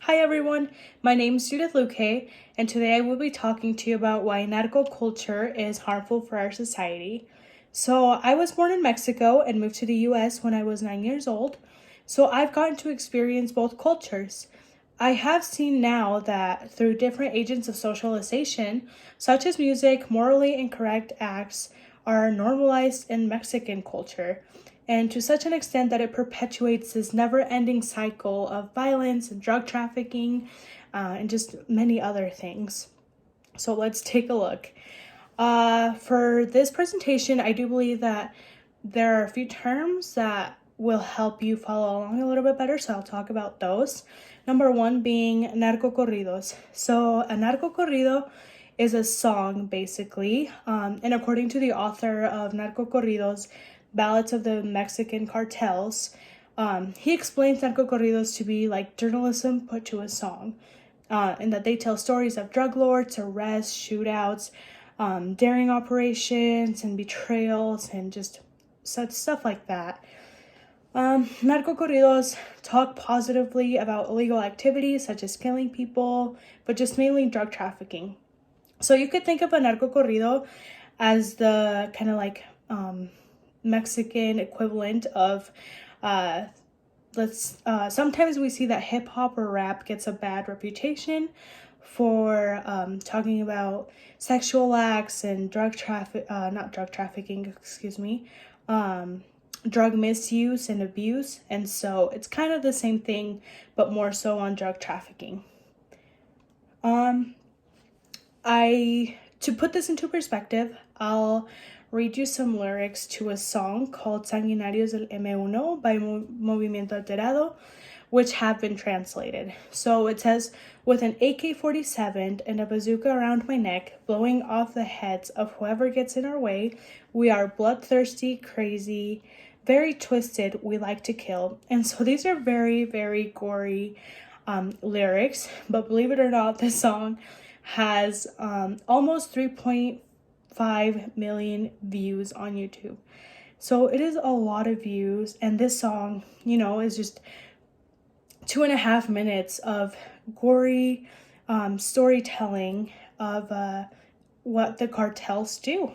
Hi everyone, my name is Judith Luque, and today I will be talking to you about why narco culture is harmful for our society. So, I was born in Mexico and moved to the US when I was 9 years old, so I've gotten to experience both cultures. I have seen now that through different agents of socialization, such as music, morally incorrect acts are normalized in Mexican culture, and to such an extent that it perpetuates this never ending cycle of violence and drug trafficking and just many other things. So let's take a look. For this presentation, I do believe that there are a few terms that will help you follow along a little bit better, so I'll talk about those. Number one being narco corridos. So, a narco corrido is a song basically, and according to the author of Narco Corridos, Ballads of the Mexican Cartels, he explains narco corridos to be like journalism put to a song, and that they tell stories of drug lords, arrests, shootouts, daring operations, and betrayals, and just such stuff like that. Narco corridos talk positively about illegal activities such as killing people, but just mainly drug trafficking. So you could think of a narco corrido as the kind of like Mexican equivalent of sometimes we see that hip hop or rap gets a bad reputation for talking about sexual acts and drug misuse and abuse. And so it's kind of the same thing, but more so on drug trafficking. To put this into perspective, I'll read you some lyrics to a song called Sanguinarios del M1 by Movimiento Alterado, which have been translated. So it says, with an AK-47 and a bazooka around my neck, blowing off the heads of whoever gets in our way, we are bloodthirsty, crazy, very twisted, we like to kill. And so these are very, very gory lyrics, but believe it or not, this song has almost 3.5 million views on YouTube. So it is a lot of views, and this song, is just 2.5 minutes of gory storytelling of what the cartels do.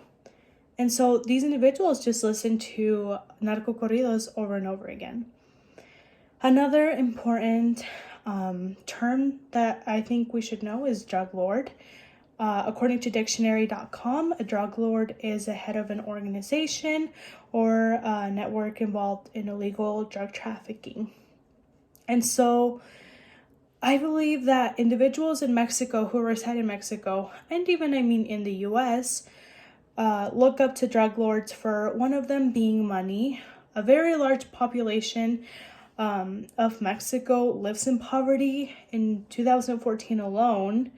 And so these individuals just listen to narco corridos over and over again. Another important term that I think we should know is drug lord. According to dictionary.com, a drug lord is a head of an organization or a network involved in illegal drug trafficking. And so I believe that individuals in Mexico who reside in Mexico, and even in the US, look up to drug lords for one of them being money. A very large population of Mexico lives in poverty. In 2014 alone,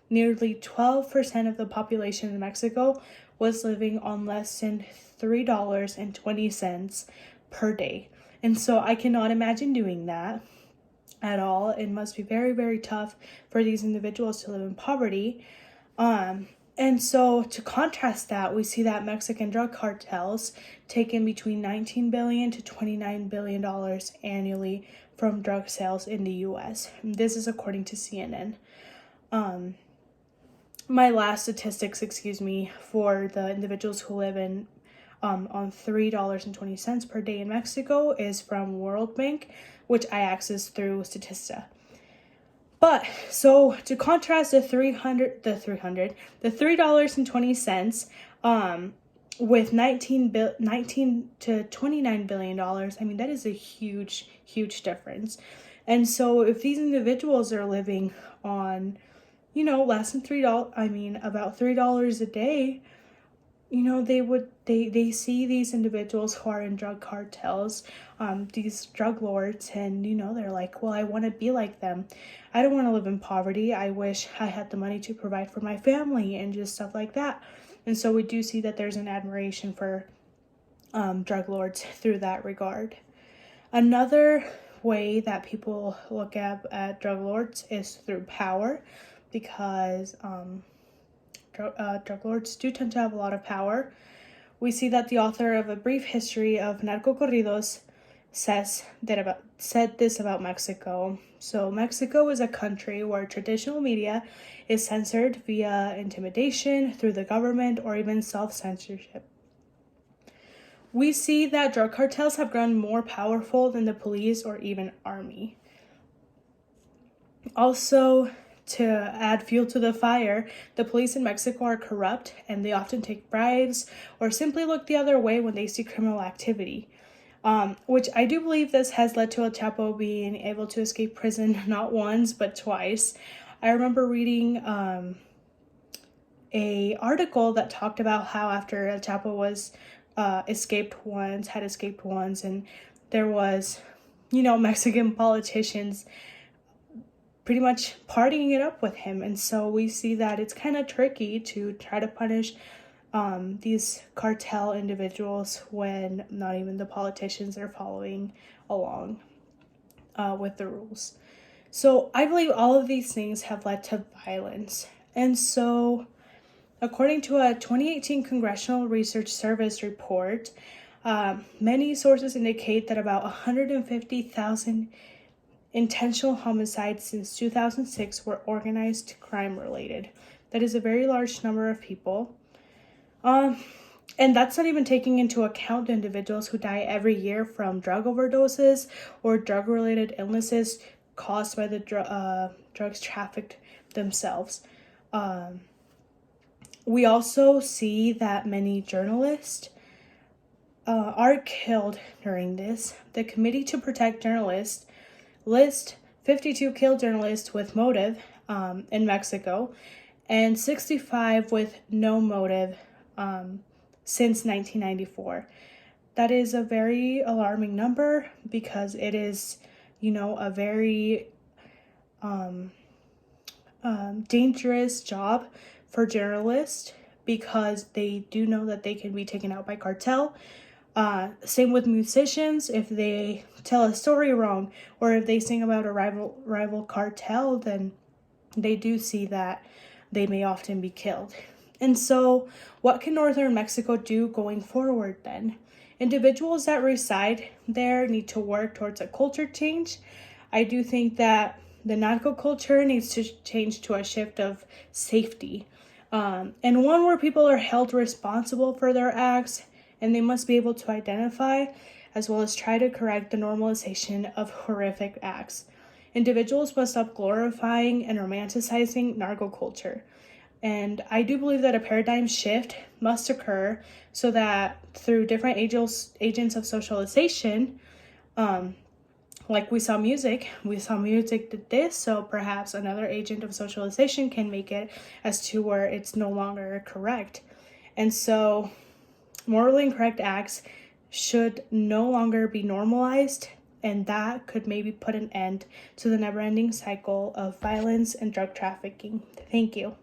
nearly 12% of the population in Mexico was living on less than $3.20 per day. And so I cannot imagine doing that at all. It must be very, very tough for these individuals to live in poverty. And so to contrast that, we see that Mexican drug cartels take in between $19 billion to $29 billion annually from drug sales in the US. This is according to CNN. My last statistics, for the individuals who live in on $3.20 per day in Mexico is from World Bank, which I access through Statista. But so to contrast the $3.20 with 19 to $29 billion, that is a huge, huge difference. And so if these individuals are living on, less than $3, about $3 a day, they see these individuals who are in drug cartels, these drug lords, and they're like, well, I want to be like them. I don't want to live in poverty. I wish I had the money to provide for my family and just stuff like that. And so we do see that there's an admiration for drug lords through that regard. Another way that people look at drug lords is through power, because drug lords do tend to have a lot of power. We see that the author of A Brief History of Narco Corridos said this about Mexico. So Mexico is a country where traditional media is censored via intimidation through the government or even self-censorship. We see that drug cartels have grown more powerful than the police or even army. Also, to add fuel to the fire, the police in Mexico are corrupt and they often take bribes or simply look the other way when they see criminal activity. Which I do believe this has led to El Chapo being able to escape prison not once but twice. I remember reading a article that talked about how after El Chapo was had escaped once, and there was, Mexican politicians pretty much partying it up with him. And so we see that it's kind of tricky to try to punish these cartel individuals when not even the politicians are following along with the rules. So I believe all of these things have led to violence. And so according to a 2018 Congressional Research Service report, many sources indicate that about 150,000 intentional homicides since 2006 were organized crime related. That is a very large number of people. And that's not even taking into account the individuals who die every year from drug overdoses or drug-related illnesses caused by the drugs trafficked themselves. We also see that many journalists are killed during this. The Committee to Protect Journalists lists 52 killed journalists with motive in Mexico and 65 with no motive since 1994. That is a very alarming number because it is, a very dangerous job for journalists because they do know that they can be taken out by cartel. Same with musicians. If they tell a story wrong or if they sing about a rival cartel, then they do see that they may often be killed. And so what can northern Mexico do going forward then? Individuals that reside there need to work towards a culture change. I do think that the narco culture needs to change to a shift of safety. And one where people are held responsible for their acts and they must be able to identify as well as try to correct the normalization of horrific acts. Individuals must stop glorifying and romanticizing narco culture. And I do believe that a paradigm shift must occur so that through different agents of socialization, like we saw music did this, so perhaps another agent of socialization can make it as to where it's no longer correct. And so morally incorrect acts should no longer be normalized, and that could maybe put an end to the never-ending cycle of violence and drug trafficking. Thank you.